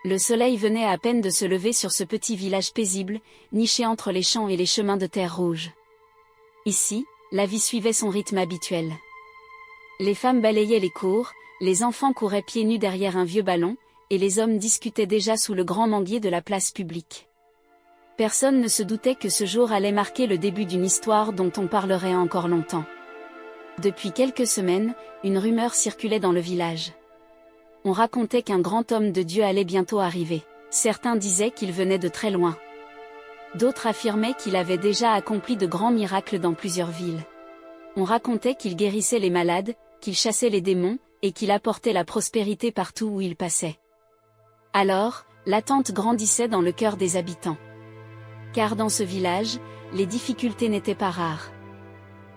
Le soleil venait à peine de se lever sur ce petit village paisible, niché entre les champs et les chemins de terre rouge. Ici, la vie suivait son rythme habituel. Les femmes balayaient les cours, les enfants couraient pieds nus derrière un vieux ballon, et les hommes discutaient déjà sous le grand manguier de la place publique. Personne ne se doutait que ce jour allait marquer le début d'une histoire dont on parlerait encore longtemps. Depuis quelques semaines, une rumeur circulait dans le village. On racontait qu'un grand homme de Dieu allait bientôt arriver. Certains disaient qu'il venait de très loin. D'autres affirmaient qu'il avait déjà accompli de grands miracles dans plusieurs villes. On racontait qu'il guérissait les malades, qu'il chassait les démons, et qu'il apportait la prospérité partout où il passait. Alors, l'attente grandissait dans le cœur des habitants. Car dans ce village, les difficultés n'étaient pas rares.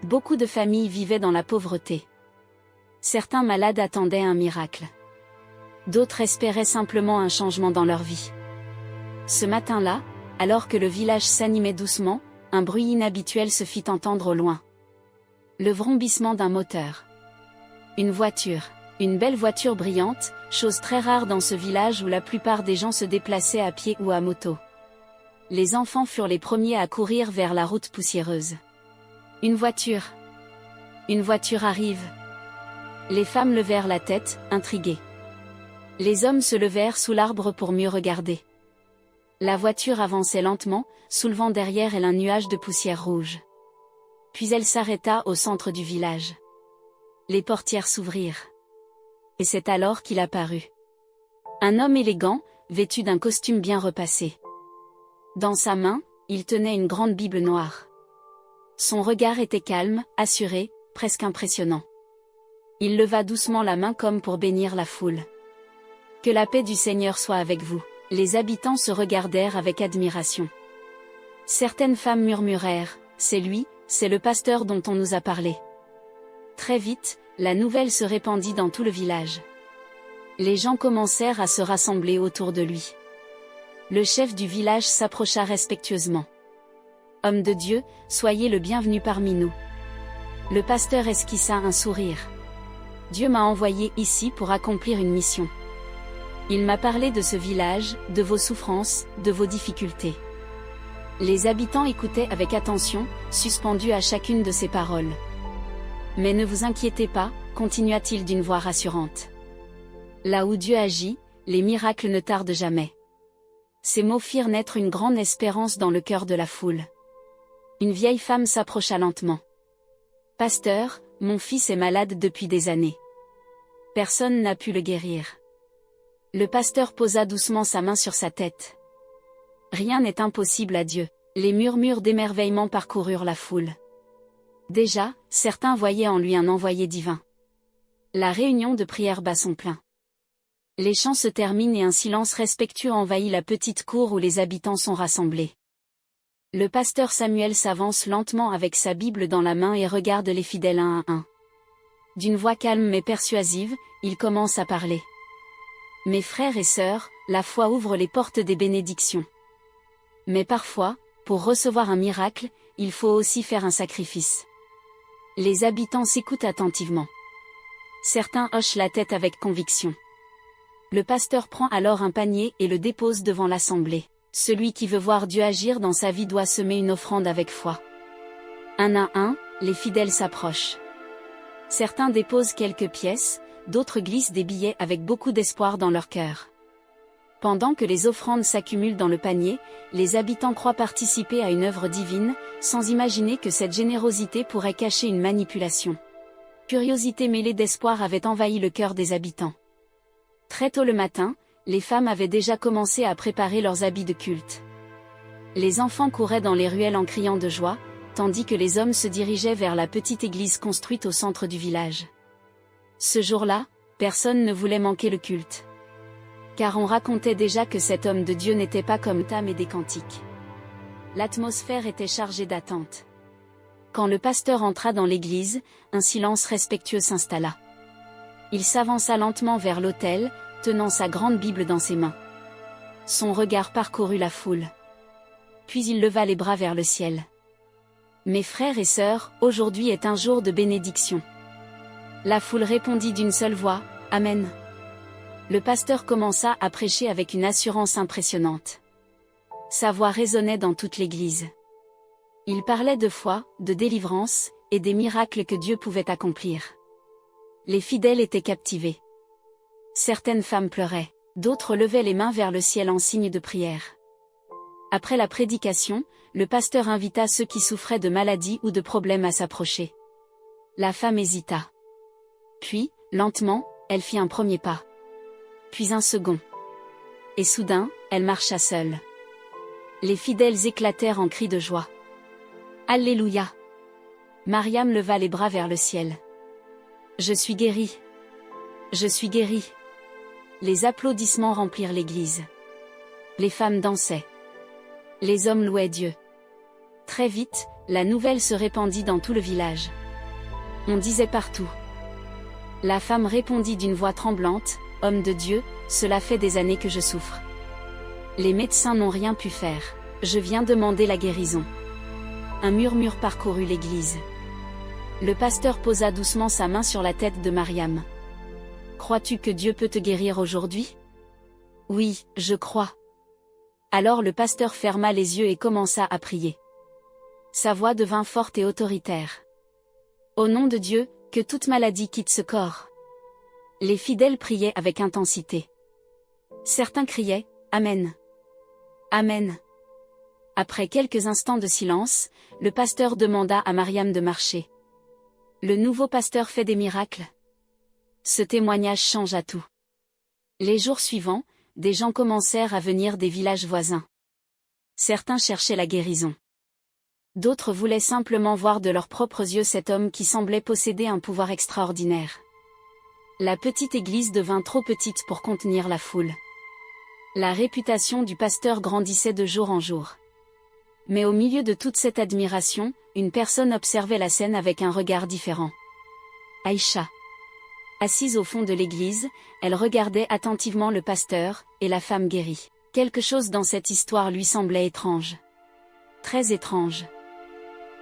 Beaucoup de familles vivaient dans la pauvreté. Certains malades attendaient un miracle. D'autres espéraient simplement un changement dans leur vie. Ce matin-là, alors que le village s'animait doucement, un bruit inhabituel se fit entendre au loin. Le vrombissement d'un moteur. Une voiture. Une belle voiture brillante, chose très rare dans ce village où la plupart des gens se déplaçaient à pied ou à moto. Les enfants furent les premiers à courir vers la route poussiéreuse. Une voiture. Une voiture arrive. Les femmes levèrent la tête, intriguées. Les hommes se levèrent sous l'arbre pour mieux regarder. La voiture avançait lentement, soulevant derrière elle un nuage de poussière rouge. Puis elle s'arrêta au centre du village. Les portières s'ouvrirent. Et c'est alors qu'il apparut. Un homme élégant, vêtu d'un costume bien repassé. Dans sa main, il tenait une grande Bible noire. Son regard était calme, assuré, presque impressionnant. Il leva doucement la main comme pour bénir la foule. Que la paix du Seigneur soit avec vous. Les habitants se regardèrent avec admiration. Certaines femmes murmurèrent, « C'est lui, c'est le pasteur dont on nous a parlé. » Très vite, la nouvelle se répandit dans tout le village. Les gens commencèrent à se rassembler autour de lui. Le chef du village s'approcha respectueusement. « Homme de Dieu, soyez le bienvenu parmi nous. » Le pasteur esquissa un sourire. « Dieu m'a envoyé ici pour accomplir une mission. Il m'a parlé de ce village, de vos souffrances, de vos difficultés. » Les habitants écoutaient avec attention, suspendus à chacune de ses paroles. « Mais ne vous inquiétez pas, » continua-t-il d'une voix rassurante. « Là où Dieu agit, les miracles ne tardent jamais. » Ces mots firent naître une grande espérance dans le cœur de la foule. Une vieille femme s'approcha lentement. « Pasteur, mon fils est malade depuis des années. Personne n'a pu le guérir. » Le pasteur posa doucement sa main sur sa tête. « Rien n'est impossible à Dieu. » Les murmures d'émerveillement parcoururent la foule. Déjà, certains voyaient en lui un envoyé divin. La réunion de prière bat son plein. Les chants se terminent et un silence respectueux envahit la petite cour où les habitants sont rassemblés. Le pasteur Samuel s'avance lentement avec sa Bible dans la main et regarde les fidèles un à un. D'une voix calme mais persuasive, il commence à parler. « Mes frères et sœurs, la foi ouvre les portes des bénédictions. Mais parfois, pour recevoir un miracle, il faut aussi faire un sacrifice. » Les habitants s'écoutent attentivement. Certains hochent la tête avec conviction. Le pasteur prend alors un panier et le dépose devant l'assemblée. Celui qui veut voir Dieu agir dans sa vie doit semer une offrande avec foi. Un à un, les fidèles s'approchent. Certains déposent quelques pièces, d'autres glissent des billets avec beaucoup d'espoir dans leur cœur. Pendant que les offrandes s'accumulent dans le panier, les habitants croient participer à une œuvre divine, sans imaginer que cette générosité pourrait cacher une manipulation. Curiosité mêlée d'espoir avait envahi le cœur des habitants. Très tôt le matin, les femmes avaient déjà commencé à préparer leurs habits de culte. Les enfants couraient dans les ruelles en criant de joie, tandis que les hommes se dirigeaient vers la petite église construite au centre du village. Ce jour-là, personne ne voulait manquer le culte. Car on racontait déjà que cet homme de Dieu n'était pas comme Tam et des cantiques. L'atmosphère était chargée d'attente. Quand le pasteur entra dans l'église, un silence respectueux s'installa. Il s'avança lentement vers l'autel, tenant sa grande Bible dans ses mains. Son regard parcourut la foule. Puis il leva les bras vers le ciel. « Mes frères et sœurs, aujourd'hui est un jour de bénédiction. » La foule répondit d'une seule voix, « Amen. » Le pasteur commença à prêcher avec une assurance impressionnante. Sa voix résonnait dans toute l'église. Il parlait de foi, de délivrance, et des miracles que Dieu pouvait accomplir. Les fidèles étaient captivés. Certaines femmes pleuraient, d'autres levaient les mains vers le ciel en signe de prière. Après la prédication, le pasteur invita ceux qui souffraient de maladies ou de problèmes à s'approcher. La femme hésita. Puis, lentement, elle fit un premier pas. Puis un second. Et soudain, elle marcha seule. Les fidèles éclatèrent en cris de joie. Alléluia! Mariam leva les bras vers le ciel. Je suis guérie. Je suis guérie. Les applaudissements remplirent l'église. Les femmes dansaient. Les hommes louaient Dieu. Très vite, la nouvelle se répandit dans tout le village. On disait partout. La femme répondit d'une voix tremblante, « Homme de Dieu, cela fait des années que je souffre. Les médecins n'ont rien pu faire. Je viens demander la guérison. » Un murmure parcourut l'église. Le pasteur posa doucement sa main sur la tête de Mariam. « Crois-tu que Dieu peut te guérir aujourd'hui ? » « Oui, je crois. » Alors le pasteur ferma les yeux et commença à prier. Sa voix devint forte et autoritaire. « Au nom de Dieu, que toute maladie quitte ce corps. » Les fidèles priaient avec intensité. Certains criaient « Amen. Amen. » Après quelques instants de silence, le pasteur demanda à Mariam de marcher. Le nouveau pasteur fait des miracles. Ce témoignage changea tout. Les jours suivants, des gens commencèrent à venir des villages voisins. Certains cherchaient la guérison. D'autres voulaient simplement voir de leurs propres yeux cet homme qui semblait posséder un pouvoir extraordinaire. La petite église devint trop petite pour contenir la foule. La réputation du pasteur grandissait de jour en jour. Mais au milieu de toute cette admiration, une personne observait la scène avec un regard différent. Aïcha. Assise au fond de l'église, elle regardait attentivement le pasteur, et la femme guérie. Quelque chose dans cette histoire lui semblait étrange. Très étrange.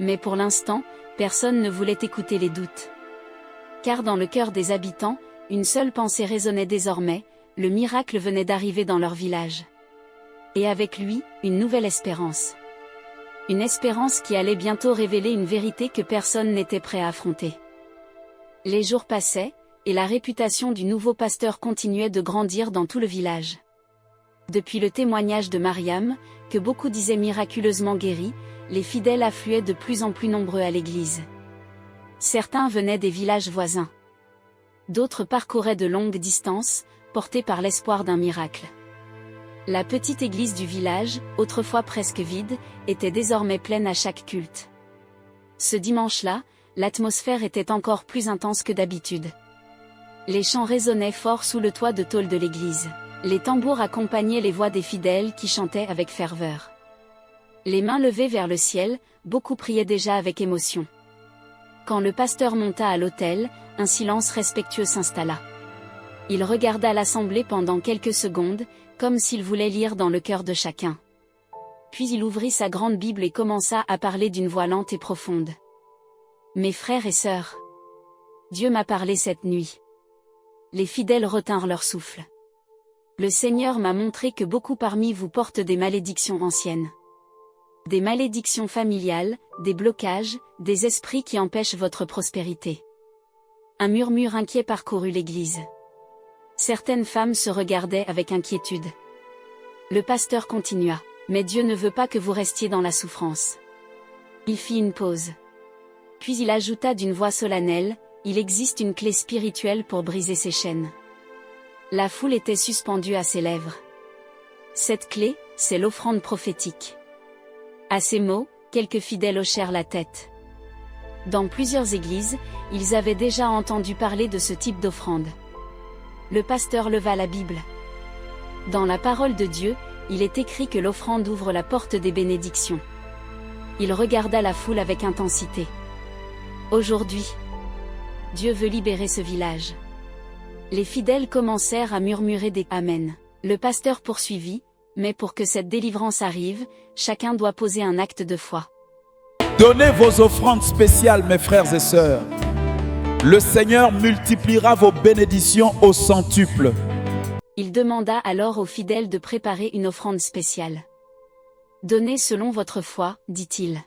Mais pour l'instant, personne ne voulait écouter les doutes. Car dans le cœur des habitants, une seule pensée résonnait désormais, le miracle venait d'arriver dans leur village. Et avec lui, une nouvelle espérance. Une espérance qui allait bientôt révéler une vérité que personne n'était prêt à affronter. Les jours passaient, et la réputation du nouveau pasteur continuait de grandir dans tout le village. Depuis le témoignage de Mariam, que beaucoup disaient miraculeusement guéri, les fidèles affluaient de plus en plus nombreux à l'église. Certains venaient des villages voisins. D'autres parcouraient de longues distances, portés par l'espoir d'un miracle. La petite église du village, autrefois presque vide, était désormais pleine à chaque culte. Ce dimanche-là, l'atmosphère était encore plus intense que d'habitude. Les chants résonnaient fort sous le toit de tôle de l'église. Les tambours accompagnaient les voix des fidèles qui chantaient avec ferveur. Les mains levées vers le ciel, beaucoup priaient déjà avec émotion. Quand le pasteur monta à l'autel, un silence respectueux s'installa. Il regarda l'assemblée pendant quelques secondes, comme s'il voulait lire dans le cœur de chacun. Puis il ouvrit sa grande Bible et commença à parler d'une voix lente et profonde. « Mes frères et sœurs, Dieu m'a parlé cette nuit. » Les fidèles retinrent leur souffle. Le Seigneur m'a montré que beaucoup parmi vous portent des malédictions anciennes. Des malédictions familiales, des blocages, des esprits qui empêchent votre prospérité. Un murmure inquiet parcourut l'église. Certaines femmes se regardaient avec inquiétude. Le pasteur continua. « Mais Dieu ne veut pas que vous restiez dans la souffrance. » Il fit une pause. Puis il ajouta d'une voix solennelle, « Il existe une clé spirituelle pour briser ces chaînes. » La foule était suspendue à ses lèvres. Cette clé, c'est l'offrande prophétique. À ces mots, quelques fidèles hochèrent la tête. Dans plusieurs églises, ils avaient déjà entendu parler de ce type d'offrande. Le pasteur leva la Bible. Dans la parole de Dieu, il est écrit que l'offrande ouvre la porte des bénédictions. Il regarda la foule avec intensité. Aujourd'hui, Dieu veut libérer ce village. Les fidèles commencèrent à murmurer des « Amen ». Le pasteur poursuivit, mais pour que cette délivrance arrive, chacun doit poser un acte de foi. Donnez vos offrandes spéciales, mes frères et sœurs. Le Seigneur multipliera vos bénédictions au centuple. Il demanda alors aux fidèles de préparer une offrande spéciale. « Donnez selon votre foi, dit-il.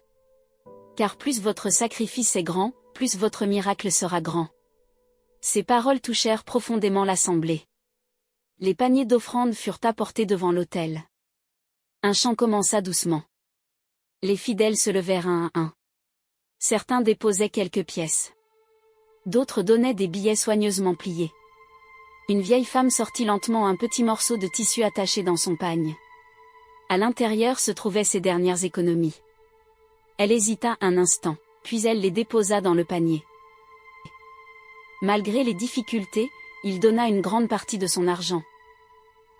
Car plus votre sacrifice est grand, plus votre miracle sera grand. » Ces paroles touchèrent profondément l'assemblée. Les paniers d'offrandes furent apportés devant l'autel. Un chant commença doucement. Les fidèles se levèrent un à un. Certains déposaient quelques pièces. D'autres donnaient des billets soigneusement pliés. Une vieille femme sortit lentement un petit morceau de tissu attaché dans son pagne. À l'intérieur se trouvaient ses dernières économies. Elle hésita un instant, puis elle les déposa dans le panier. Malgré les difficultés, il donna une grande partie de son argent.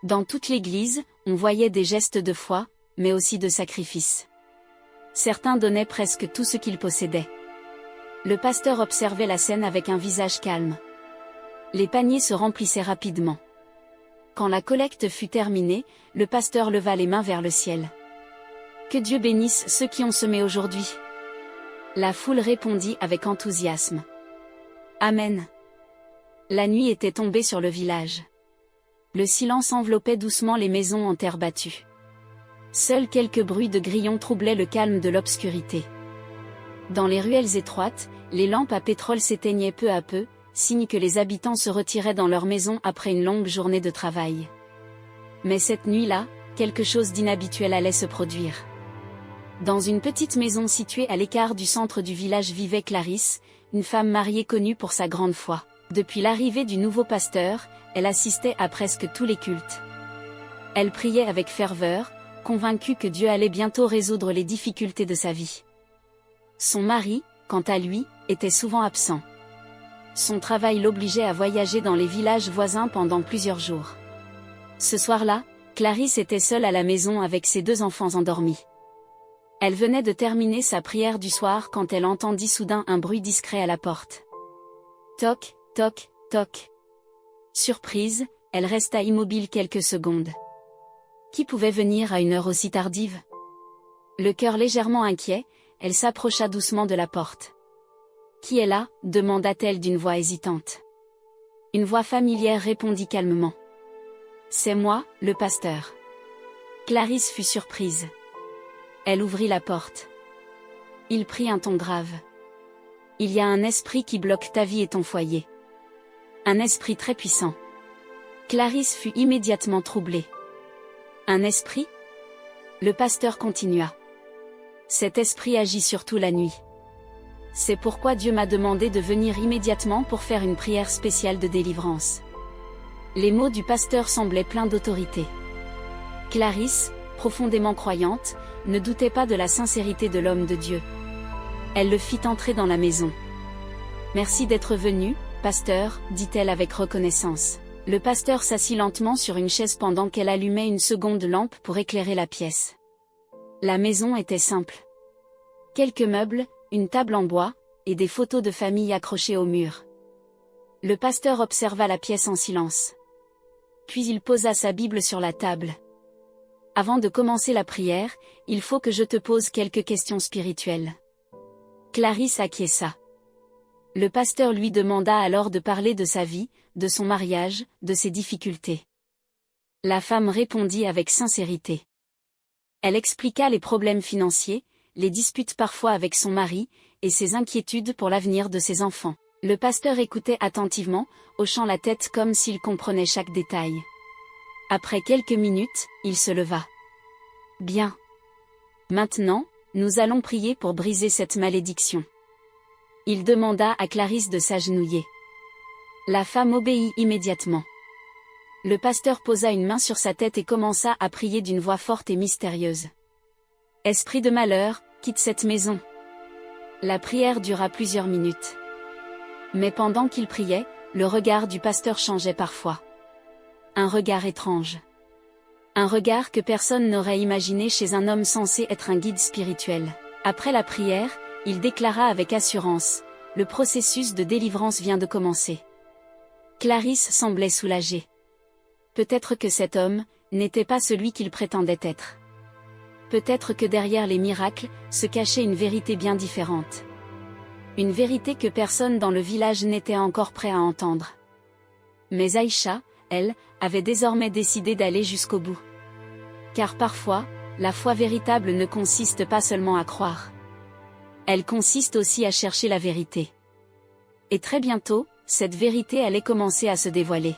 Dans toute l'église, on voyait des gestes de foi, mais aussi de sacrifice. Certains donnaient presque tout ce qu'ils possédaient. Le pasteur observait la scène avec un visage calme. Les paniers se remplissaient rapidement. Quand la collecte fut terminée, le pasteur leva les mains vers le ciel. « Que Dieu bénisse ceux qui ont semé aujourd'hui. » La foule répondit avec enthousiasme. « Amen. » La nuit était tombée sur le village. Le silence enveloppait doucement les maisons en terre battue. Seuls quelques bruits de grillons troublaient le calme de l'obscurité. Dans les ruelles étroites, les lampes à pétrole s'éteignaient peu à peu, signe que les habitants se retiraient dans leur maison après une longue journée de travail. Mais cette nuit-là, quelque chose d'inhabituel allait se produire. Dans une petite maison située à l'écart du centre du village vivait Clarisse, une femme mariée connue pour sa grande foi. Depuis l'arrivée du nouveau pasteur, elle assistait à presque tous les cultes. Elle priait avec ferveur, convaincue que Dieu allait bientôt résoudre les difficultés de sa vie. Son mari, quant à lui, était souvent absent. Son travail l'obligeait à voyager dans les villages voisins pendant plusieurs jours. Ce soir-là, Clarisse était seule à la maison avec ses 2 enfants endormis. Elle venait de terminer sa prière du soir quand elle entendit soudain un bruit discret à la porte. Toc, toc, toc. Surprise, elle resta immobile quelques secondes. Qui pouvait venir à une heure aussi tardive? Le cœur légèrement inquiet, elle s'approcha doucement de la porte. « Qui est là ?» demanda-t-elle d'une voix hésitante. Une voix familière répondit calmement. « C'est moi, le pasteur. » Clarisse fut surprise. Elle ouvrit la porte. Il prit un ton grave. « Il y a un esprit qui bloque ta vie et ton foyer. Un esprit très puissant. » Clarisse fut immédiatement troublée. « Un esprit ?» Le pasteur continua. « Cet esprit agit surtout la nuit. C'est pourquoi Dieu m'a demandé de venir immédiatement pour faire une prière spéciale de délivrance. » Les mots du pasteur semblaient pleins d'autorité. Clarisse, profondément croyante, ne doutait pas de la sincérité de l'homme de Dieu. Elle le fit entrer dans la maison. « Merci d'être venu, pasteur, » dit-elle avec reconnaissance. Le pasteur s'assit lentement sur une chaise pendant qu'elle allumait une seconde lampe pour éclairer la pièce. La maison était simple. Quelques meubles, une table en bois, et des photos de famille accrochées au mur. Le pasteur observa la pièce en silence. Puis il posa sa Bible sur la table. « Avant de commencer la prière, il faut que je te pose quelques questions spirituelles. » Clarisse acquiesça. Le pasteur lui demanda alors de parler de sa vie, de son mariage, de ses difficultés. La femme répondit avec sincérité. Elle expliqua les problèmes financiers, les disputes parfois avec son mari, et ses inquiétudes pour l'avenir de ses enfants. Le pasteur écoutait attentivement, hochant la tête comme s'il comprenait chaque détail. Après quelques minutes, il se leva. « Bien. Maintenant, nous allons prier pour briser cette malédiction. » Il demanda à Clarisse de s'agenouiller. La femme obéit immédiatement. Le pasteur posa une main sur sa tête et commença à prier d'une voix forte et mystérieuse. « Esprit de malheur, quitte cette maison. » La prière dura plusieurs minutes. Mais pendant qu'il priait, le regard du pasteur changeait parfois. Un regard étrange. Un regard que personne n'aurait imaginé chez un homme censé être un guide spirituel. Après la prière, il déclara avec assurance, « Le processus de délivrance vient de commencer. » Clarisse semblait soulagée. Peut-être que cet homme n'était pas celui qu'il prétendait être. Peut-être que derrière les miracles se cachait une vérité bien différente. Une vérité que personne dans le village n'était encore prêt à entendre. Mais Aïcha, elle, avait désormais décidé d'aller jusqu'au bout. Car parfois, la foi véritable ne consiste pas seulement à croire. Elle consiste aussi à chercher la vérité. Et très bientôt, cette vérité allait commencer à se dévoiler.